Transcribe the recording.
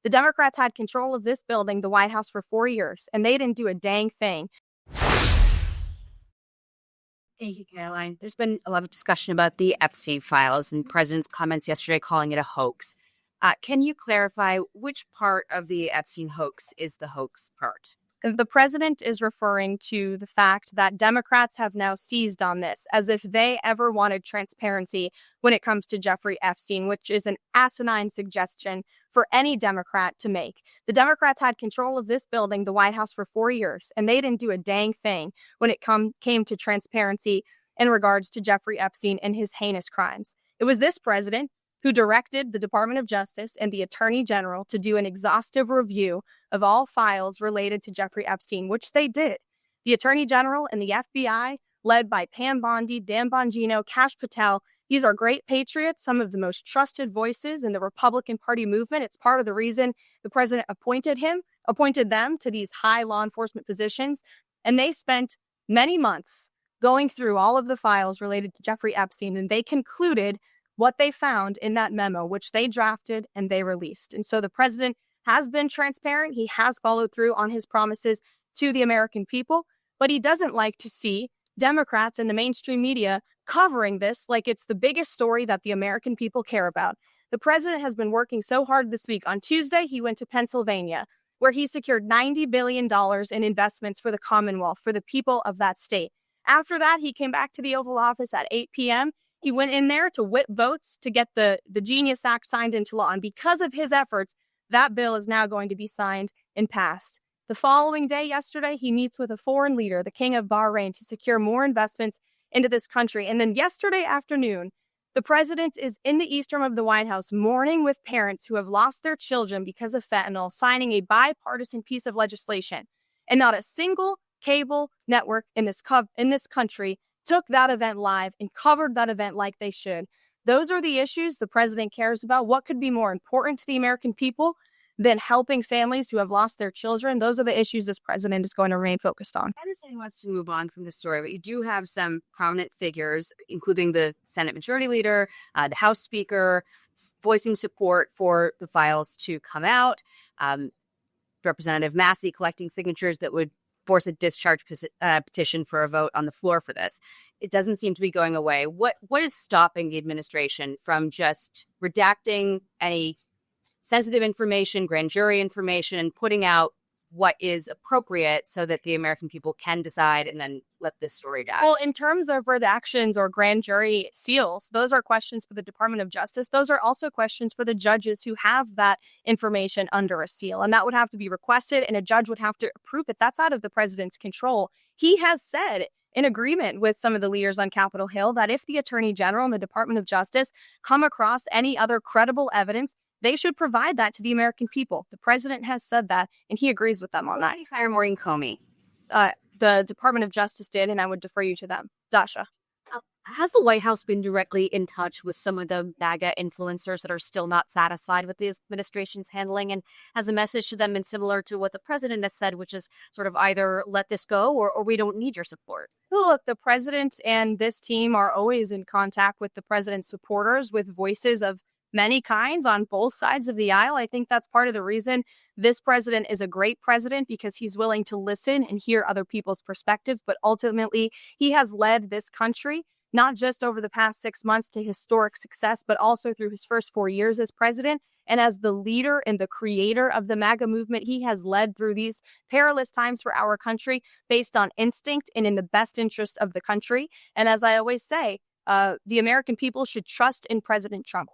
The Democrats had control of this building, the White House, for 4 years, and they didn't do a dang thing. Thank you, Karoline. There's been a lot of discussion about the Epstein files and President's comments yesterday calling it a hoax. Can you clarify which part of the Epstein hoax is the hoax part? The president is referring to the fact that Democrats have now seized on this as if they ever wanted transparency when it comes to Jeffrey Epstein, which is an asinine suggestion for any Democrat to make. The Democrats had control of this building, the White House, for 4 years, and they didn't do a dang thing when it came to transparency in regards to Jeffrey Epstein and his heinous crimes. It was this president who directed the Department of Justice and the Attorney General to do an exhaustive review of all files related to Jeffrey Epstein, which they did. The Attorney General and the FBI, led by Pam Bondi, Dan Bongino, Kash Patel, these are great patriots, some of the most trusted voices in the Republican Party movement. It's part of the reason the president appointed them to these high law enforcement positions. And they spent many months going through all of the files related to Jeffrey Epstein, and they concluded what they found in that memo, which they drafted and they released. And so the president has been transparent. He has followed through on his promises to the American people, but he doesn't like to see Democrats and the mainstream media covering this like it's the biggest story that the American people care about. The president has been working so hard this week. On Tuesday, he went to Pennsylvania, where he secured $90 billion in investments for the Commonwealth, for the people of that state. After that, he came back to the Oval Office at 8 p.m. He went in there to whip votes to get the Genius Act signed into law. And because of his efforts, that bill is now going to be signed and passed. The following day, yesterday, he meets with a foreign leader, the King of Bahrain, to secure more investments into this country. And then yesterday afternoon, the president is in the east room of the White House mourning with parents who have lost their children because of fentanyl, signing a bipartisan piece of legislation. And not a single cable network in this country took that event live and covered that event like they should. Those are the issues the president cares about. What could be more important to the American people than helping families who have lost their children? Those are the issues this president is going to remain focused on. He wants to move on from the story, but you do have some prominent figures, including the Senate Majority Leader, the House Speaker, voicing support for the files to come out. Representative Massey collecting signatures that would force a discharge petition for a vote on the floor for this. It doesn't seem to be going away. What is stopping the administration from just redacting any sensitive information, grand jury information, and putting out what is appropriate so that the American people can decide and then let this story die? Well, in terms of redactions or grand jury seals, those are questions for the Department of Justice. Those are also questions for the judges who have that information under a seal. And that would have to be requested, and a judge would have to approve it. That's out of the president's control. He has said, in agreement with some of the leaders on Capitol Hill, that if the Attorney General and the Department of Justice come across any other credible evidence, they should provide that to the American people. The president has said that, and he agrees with them on that. Why did he fire Maureen Comey? The Department of Justice did, and I would defer you to them. Dasha. Has the White House been directly in touch with some of the MAGA influencers that are still not satisfied with the administration's handling? And has the message to them been similar to what the president has said, which is sort of either let this go or we don't need your support? Look, the president and this team are always in contact with the president's supporters, with voices of many kinds on both sides of the aisle. I think that's part of the reason this president is a great president, because he's willing to listen and hear other people's perspectives. But ultimately, he has led this country, not just over the past 6 months, to historic success, but also through his first 4 years as president. And as the leader and the creator of the MAGA movement, he has led through these perilous times for our country based on instinct and in the best interest of the country. And as I always say, the American people should trust in President Trump.